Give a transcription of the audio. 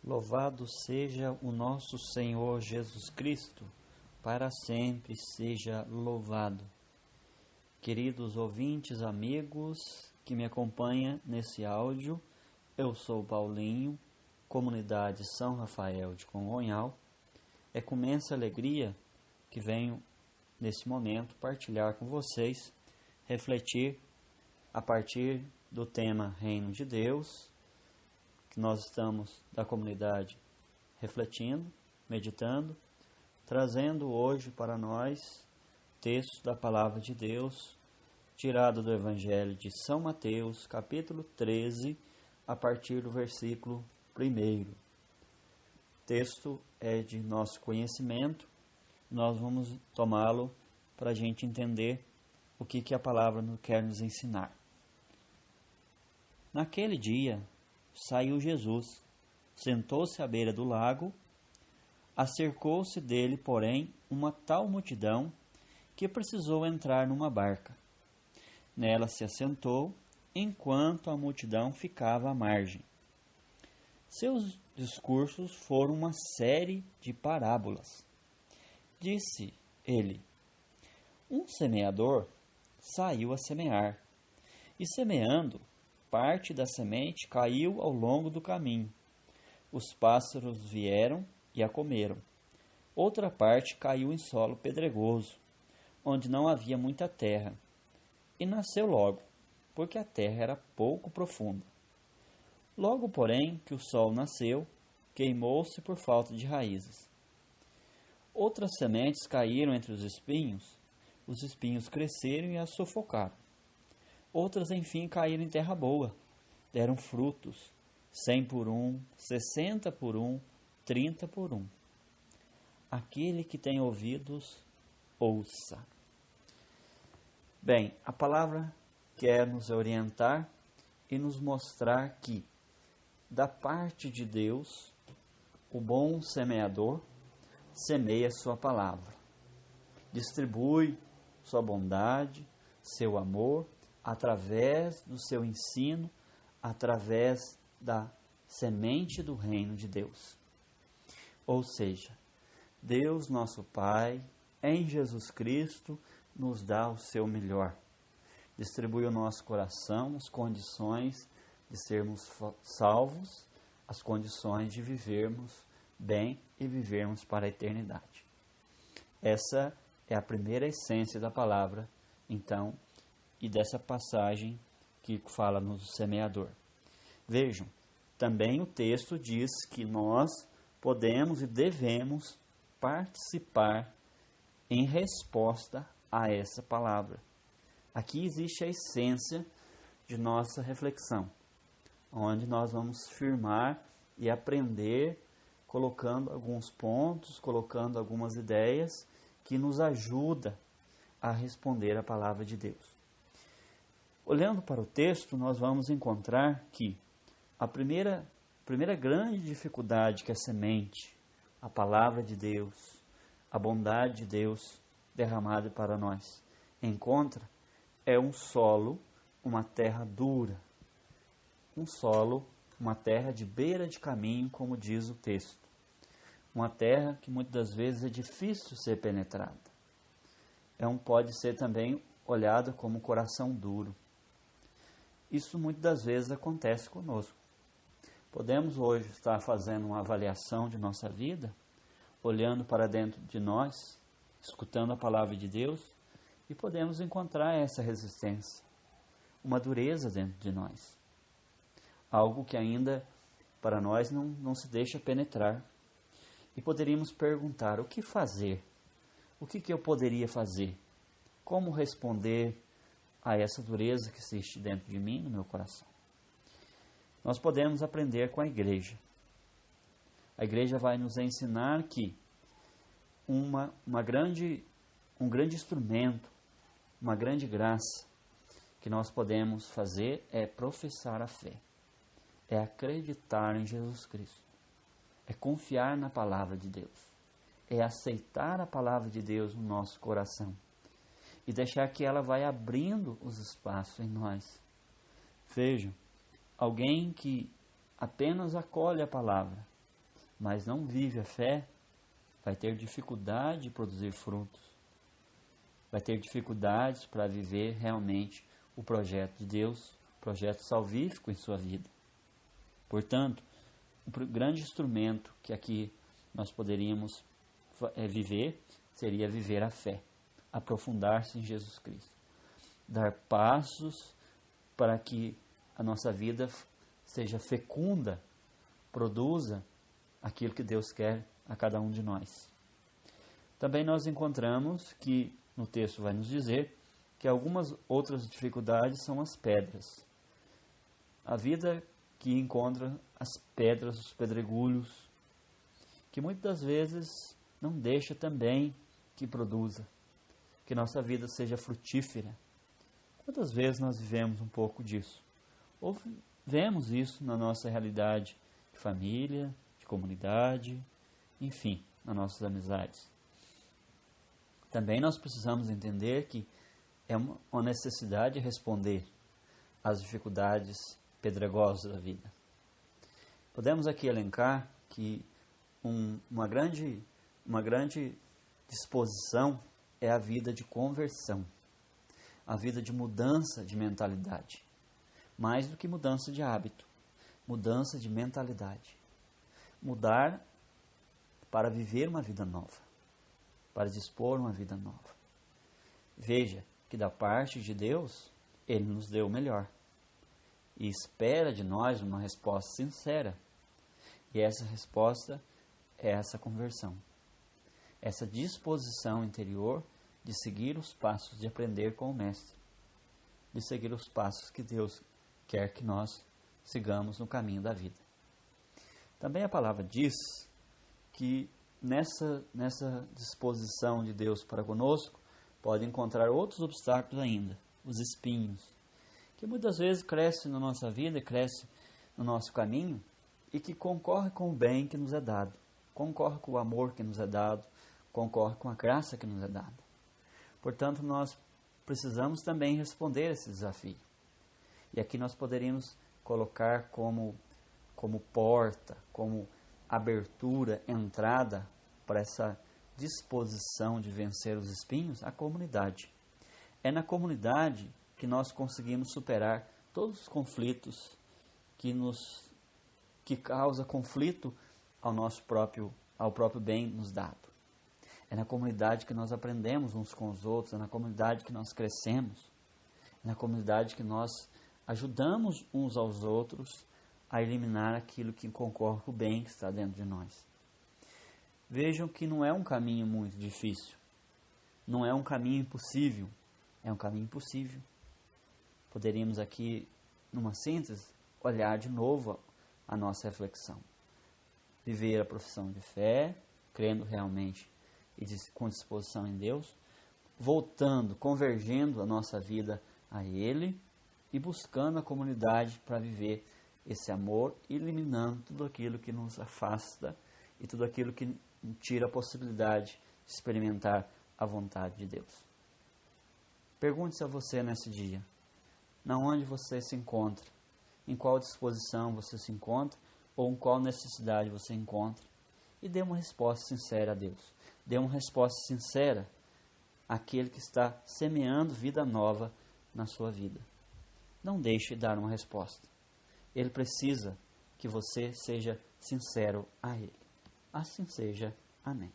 Louvado seja o nosso Senhor Jesus Cristo, para sempre seja louvado. Queridos ouvintes, amigos que me acompanham nesse áudio, eu sou Paulinho, comunidade São Rafael de Congonhal. É com imensa alegria que venho nesse momento partilhar com vocês, refletir a partir do tema Reino de Deus, que nós estamos da comunidade refletindo, meditando, trazendo hoje para nós textos da Palavra de Deus, tirado do Evangelho de São Mateus, capítulo 13, a partir do versículo 1. O texto é de nosso conhecimento, nós vamos tomá-lo para a gente entender o que a palavra quer nos ensinar. Naquele dia, saiu Jesus, sentou-se à beira do lago, acercou-se dele, porém, uma tal multidão que precisou entrar numa barca. Nela se assentou, enquanto a multidão ficava à margem. Seus discursos foram uma série de parábolas. Disse ele: um semeador saiu a semear, e semeando, parte da semente caiu ao longo do caminho. Os pássaros vieram e a comeram. Outra parte caiu em solo pedregoso, onde não havia muita terra, e nasceu logo, porque a terra era pouco profunda. Logo, porém, que o sol nasceu, queimou-se por falta de raízes. Outras sementes caíram entre os espinhos cresceram e as sufocaram. Outras, enfim, caíram em terra boa, deram frutos, 100 por 1, 60 por 1, 30 por 1. Aquele que tem ouvidos, ouça. Bem, a palavra quer nos orientar e nos mostrar que, da parte de Deus, o bom semeador semeia sua palavra, distribui sua bondade, seu amor, através do seu ensino, através da semente do reino de Deus. Ou seja, Deus nosso Pai, em Jesus Cristo, nos dá o seu melhor. Distribui ao nosso coração as condições de sermos salvos, as condições de vivermos bem e vivermos para a eternidade. Essa é a primeira essência da palavra, então, e dessa passagem que fala no semeador. Vejam, também o texto diz que nós podemos e devemos participar em resposta a essa palavra. Aqui existe a essência de nossa reflexão, onde nós vamos firmar e aprender, colocando alguns pontos, colocando algumas ideias que nos ajuda a responder a palavra de Deus. Olhando para o texto, nós vamos encontrar que a primeira grande dificuldade que a semente, a palavra de Deus, a bondade de Deus derramada para nós encontra é um solo, uma terra dura, um solo, uma terra de beira de caminho, como diz o texto. Uma terra que muitas das vezes é difícil ser penetrada. Pode ser também olhada como coração duro. Isso muitas das vezes acontece conosco. Podemos hoje estar fazendo uma avaliação de nossa vida, olhando para dentro de nós, escutando a palavra de Deus, e podemos encontrar essa resistência, uma dureza dentro de nós. Algo que ainda para nós não se deixa penetrar. E poderíamos perguntar: o que fazer? O que eu poderia fazer? Como responder a essa dureza que existe dentro de mim, no meu coração? Nós podemos aprender com a igreja. A igreja vai nos ensinar que um grande instrumento, uma grande graça que nós podemos fazer é professar a fé, é acreditar em Jesus Cristo, é confiar na palavra de Deus, é aceitar a palavra de Deus no nosso coração e deixar que ela vai abrindo os espaços em nós. Vejam, alguém que apenas acolhe a palavra, mas não vive a fé, vai ter dificuldade de produzir frutos. Vai ter dificuldades para viver realmente o projeto de Deus, o projeto salvífico em sua vida. Portanto, o grande instrumento que aqui nós poderíamos viver seria viver a fé, aprofundar-se em Jesus Cristo, dar passos para que a nossa vida seja fecunda, produza aquilo que Deus quer a cada um de nós. Também nós encontramos que no texto vai nos dizer que algumas outras dificuldades são as pedras. A vida que encontra as pedras, os pedregulhos, que muitas vezes não deixa também que produza, que nossa vida seja frutífera. Quantas vezes nós vivemos um pouco disso? Ou vemos isso na nossa realidade de família, de comunidade, enfim, nas nossas amizades. Também nós precisamos entender que é uma necessidade responder às dificuldades pedregosas da vida. Podemos aqui elencar que uma grande disposição é a vida de conversão, a vida de mudança de mentalidade. Mais do que mudança de hábito, mudança de mentalidade. Mudar para viver uma vida nova, para dispor uma vida nova. Veja que da parte de Deus, Ele nos deu o melhor. E espera de nós uma resposta sincera. E essa resposta é essa conversão. Essa disposição interior de seguir os passos, de aprender com o Mestre. De seguir os passos que Deus quer que nós sigamos no caminho da vida. Também a palavra diz que nessa disposição de Deus para conosco, pode encontrar outros obstáculos ainda, os espinhos, que muitas vezes crescem na nossa vida, crescem no nosso caminho, e que concorre com o bem que nos é dado, concorre com o amor que nos é dado, concorre com a graça que nos é dada. Portanto, nós precisamos também responder a esse desafio. E aqui nós poderíamos colocar como porta, como abertura, entrada para essa disposição de vencer os espinhos, a comunidade. É na comunidade que nós conseguimos superar todos os conflitos que causa conflito ao próprio bem nos dado. É na comunidade que nós aprendemos uns com os outros, é na comunidade que nós crescemos, é na comunidade que nós ajudamos uns aos outros a eliminar aquilo que concorre com o bem que está dentro de nós. Vejam que não é um caminho muito difícil, não é um caminho impossível, é um caminho possível. Poderíamos aqui, numa síntese, olhar de novo a nossa reflexão. Viver a profissão de fé, crendo realmente e com disposição em Deus, voltando, convergendo a nossa vida a Ele e buscando a comunidade para viver esse amor, eliminando tudo aquilo que nos afasta e tudo aquilo que tira a possibilidade de experimentar a vontade de Deus. Pergunte-se a você nesse dia, na onde você se encontra, em qual disposição você se encontra ou em qual necessidade você encontra, e dê uma resposta sincera a Deus. Dê uma resposta sincera àquele que está semeando vida nova na sua vida. Não deixe de dar uma resposta. Ele precisa que você seja sincero a Ele. Assim seja. Amém.